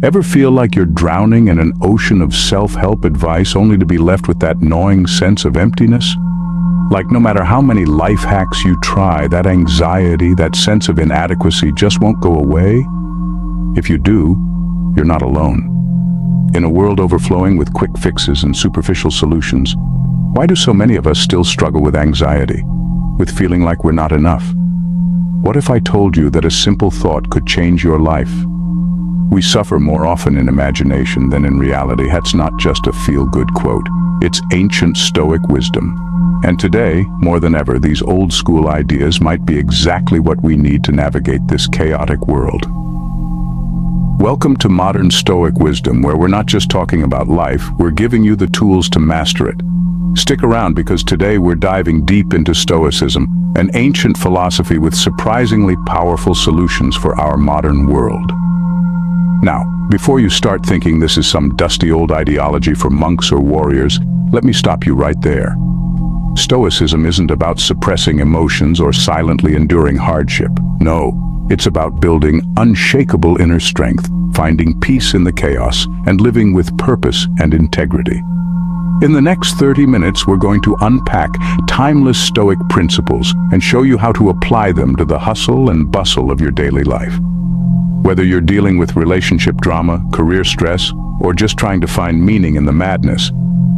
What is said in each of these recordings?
Ever feel like you're drowning in an ocean of self-help advice only to be left with that gnawing sense of emptiness? Like no matter how many life hacks you try, that anxiety, that sense of inadequacy just won't go away? If you do, you're not alone. In a world overflowing with quick fixes and superficial solutions, why do so many of us still struggle with anxiety, with feeling like we're not enough? What if I told you that a simple thought could change your life? We suffer more often in imagination than in reality. That's not just a feel-good quote. It's ancient Stoic wisdom. And today, more than ever, these old-school ideas might be exactly what we need to navigate this chaotic world. Welcome to modern Stoic wisdom, where we're not just talking about life, we're giving you the tools to master it. Stick around, because today we're diving deep into Stoicism, an ancient philosophy with surprisingly powerful solutions for our modern world. Now, before you start thinking this is some dusty old ideology for monks or warriors, let me stop you right there. Stoicism isn't about suppressing emotions or silently enduring hardship. No, it's about building unshakable inner strength, finding peace in the chaos, and living with purpose and integrity. In the next 30 minutes, we're going to unpack timeless Stoic principles and show you how to apply them to the hustle and bustle of your daily life. Whether you're dealing with relationship drama, career stress, or just trying to find meaning in the madness,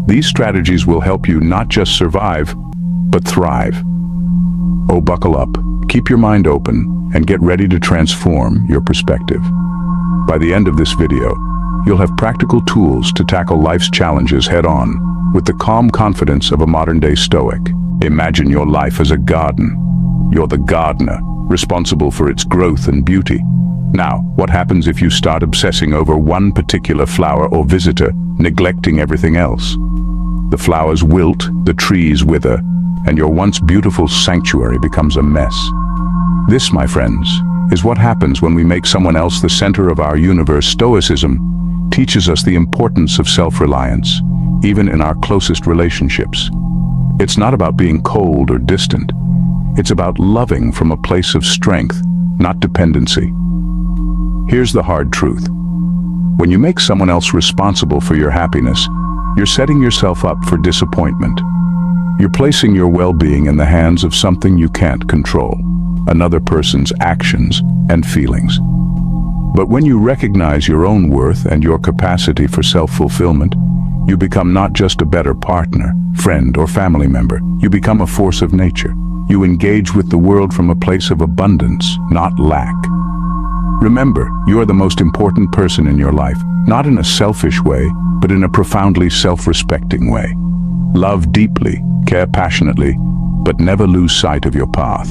these strategies will help you not just survive, but thrive. Oh, buckle up, keep your mind open, and get ready to transform your perspective. By the end of this video, you'll have practical tools to tackle life's challenges head-on, with the calm confidence of a modern-day Stoic. Imagine your life as a garden. You're the gardener, responsible for its growth and beauty. Now, what happens if you start obsessing over one particular flower or visitor, neglecting everything else? The flowers wilt, the trees wither, and your once beautiful sanctuary becomes a mess. This, my friends, is what happens when we make someone else the center of our universe. Stoicism teaches us the importance of self-reliance, even in our closest relationships. It's not about being cold or distant. It's about loving from a place of strength, not dependency. Here's the hard truth. When you make someone else responsible for your happiness, you're setting yourself up for disappointment. You're placing your well-being in the hands of something you can't control, another person's actions and feelings. But when you recognize your own worth and your capacity for self-fulfillment, you become not just a better partner, friend, or family member. You become a force of nature. You engage with the world from a place of abundance, not lack. Remember, you are the most important person in your life, not in a selfish way, but in a profoundly self-respecting way. Love deeply, care passionately, but never lose sight of your path.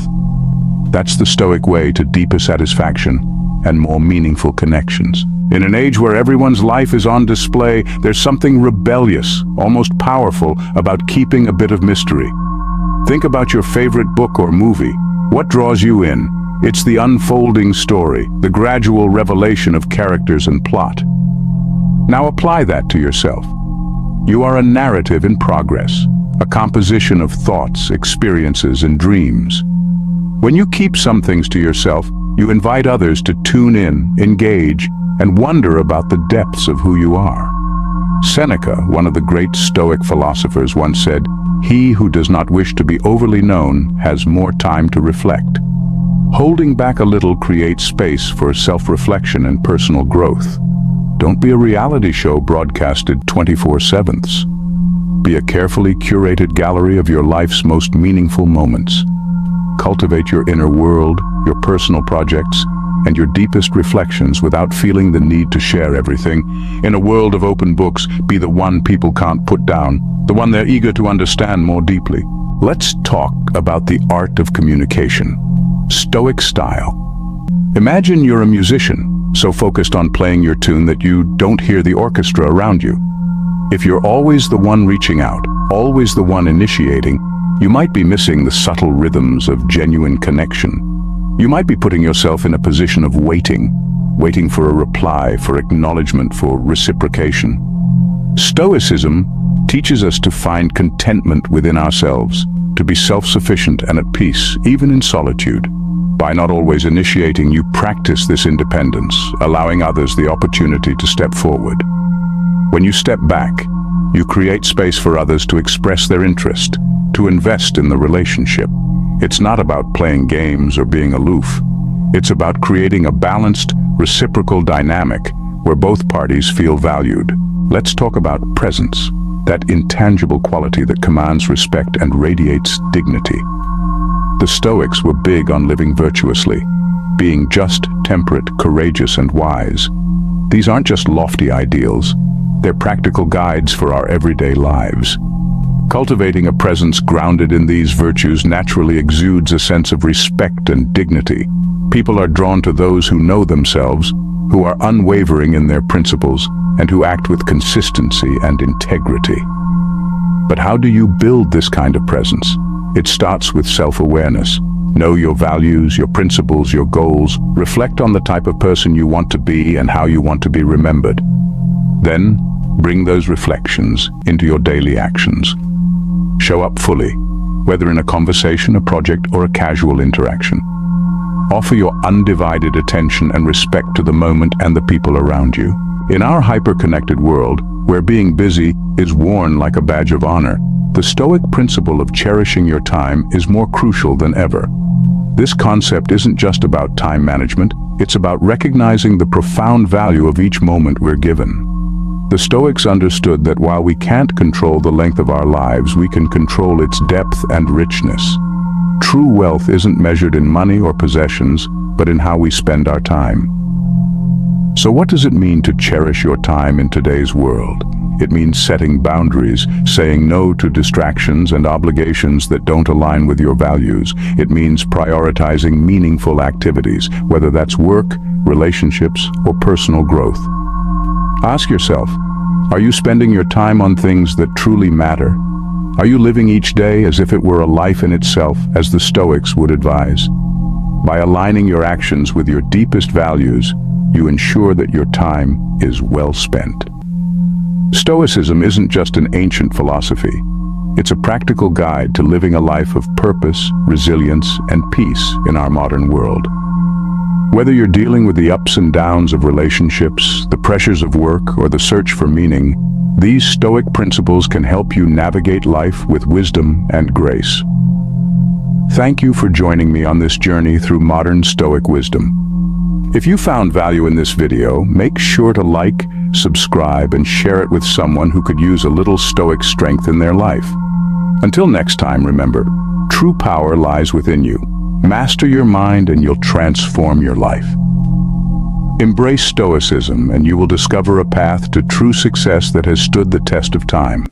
That's the Stoic way to deeper satisfaction and more meaningful connections. In an age where everyone's life is on display, there's something rebellious, almost powerful, about keeping a bit of mystery. Think about your favorite book or movie. What draws you in? It's the unfolding story, the gradual revelation of characters and plot. Now apply that to yourself. You are a narrative in progress, a composition of thoughts, experiences, and dreams. When you keep some things to yourself, you invite others to tune in, engage, and wonder about the depths of who you are. Seneca, one of the great Stoic philosophers, once said, "He who does not wish to be overly known has more time to reflect." Holding back a little creates space for self-reflection and personal growth. Don't be a reality show broadcasted 24/7. Be a carefully curated gallery of your life's most meaningful moments. Cultivate your inner world, your personal projects, and your deepest reflections without feeling the need to share everything. In a world of open books, be the one people can't put down, the one they're eager to understand more deeply. Let's talk about the art of communication. Stoic style. Imagine you're a musician, so focused on playing your tune that you don't hear the orchestra around you. If you're always the one reaching out, always the one initiating, you might be missing the subtle rhythms of genuine connection. You might be putting yourself in a position of waiting for a reply, for acknowledgement, for reciprocation. Stoicism teaches us to find contentment within ourselves, to be self-sufficient and at peace, even in solitude. By not always initiating, you practice this independence, allowing others the opportunity to step forward. When you step back, you create space for others to express their interest, to invest in the relationship. It's not about playing games or being aloof. It's about creating a balanced, reciprocal dynamic where both parties feel valued. Let's talk about presence, that intangible quality that commands respect and radiates dignity. The Stoics were big on living virtuously, being just, temperate, courageous, and wise. These aren't just lofty ideals, they're practical guides for our everyday lives. Cultivating a presence grounded in these virtues naturally exudes a sense of respect and dignity. People are drawn to those who know themselves, who are unwavering in their principles, and who act with consistency and integrity. But how do you build this kind of presence? It starts with self-awareness. Know your values, your principles, your goals. Reflect on the type of person you want to be and how you want to be remembered. Then, bring those reflections into your daily actions. Show up fully, whether in a conversation, a project, or a casual interaction. Offer your undivided attention and respect to the moment and the people around you. In our hyper-connected world, where being busy is worn like a badge of honor, the Stoic principle of cherishing your time is more crucial than ever. This concept isn't just about time management, it's about recognizing the profound value of each moment we're given. The Stoics understood that while we can't control the length of our lives, we can control its depth and richness. True wealth isn't measured in money or possessions, but in how we spend our time. So what does it mean to cherish your time in today's world? It means setting boundaries, saying no to distractions and obligations that don't align with your values. It means prioritizing meaningful activities, whether that's work, relationships, or personal growth. Ask yourself, are you spending your time on things that truly matter? Are you living each day as if it were a life in itself, as the Stoics would advise? By aligning your actions with your deepest values, you ensure that your time is well spent. Stoicism isn't just an ancient philosophy. It's a practical guide to living a life of purpose, resilience, and peace in our modern world. Whether you're dealing with the ups and downs of relationships, the pressures of work, or the search for meaning, these Stoic principles can help you navigate life with wisdom and grace. Thank you for joining me on this journey through modern Stoic wisdom. If you found value in this video, make sure to like, subscribe, and share it with someone who could use a little Stoic strength in their life. Until next time, remember, true power lies within you. Master your mind and you'll transform your life. Embrace Stoicism and you will discover a path to true success that has stood the test of time.